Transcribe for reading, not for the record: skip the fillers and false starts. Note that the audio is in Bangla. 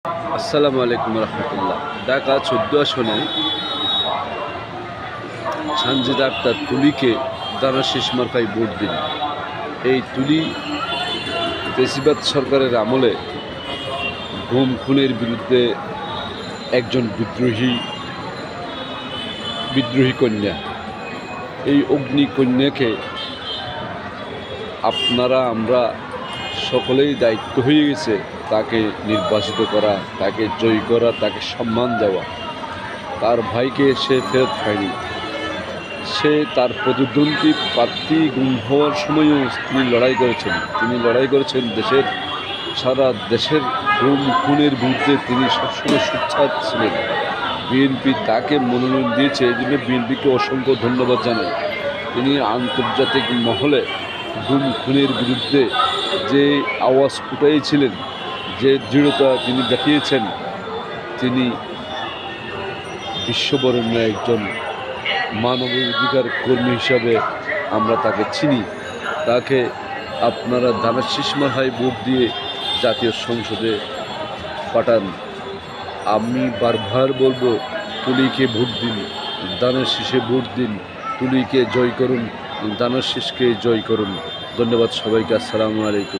আসসালামু আলাইকুম রহমতুল্লাহ। ঢাকা ১৪ আসনে সানজিদা আক্তার তুলিকে দানা শেষ মার্কায় ভোট দিন। এই তুলি ফ্যাসিবাদ সরকারের আমলে গুম খুনের বিরুদ্ধে একজন বিদ্রোহী কন্যা। এই অগ্নি কন্যাকে আমরা সকলেই দায়িত্ব হয়ে গেছে তাকে নির্বাচিত করা, তাকে জয়ী করা, তাকে সম্মান দেওয়া। তার ভাইকে সে ফেরত পায়নি। সে তার প্রতিদ্বন্দ্বী প্রার্থী গুম হওয়ার সময়ও তিনি লড়াই করেছেন সারা দেশের গুম খুনের বিরুদ্ধে। তিনি সবসময় সোচ্চার ছিলেন। বিএনপি তাকে মনোনয়ন দিয়েছে, এই জন্য বিএনপিকে অসংখ্য ধন্যবাদ জানাই। তিনি আন্তর্জাতিক মহলে গুম খুনের বিরুদ্ধে যে আওয়াজ উঠাইছিলেন, যে দৃঢ়তা তিনি দেখিয়েছেন, তিনি বিশ্ববরেণ্য একজন মানবাধিকার কর্মী হিসাবে আমরা তাকে চিনি। তাকে আপনারা দানা শেষ মার্কায় ভোট দিয়ে জাতীয় সংসদে পাঠান। আমি বারবার বলবো, তুলিকে ভোট দিন, দানা শেষে ভোট দিন। তুলিকে জয় করুন, দানা শেষকে জয় করুন। ধন্যবাদ সবাইকে। আসসালামু আলাইকুম।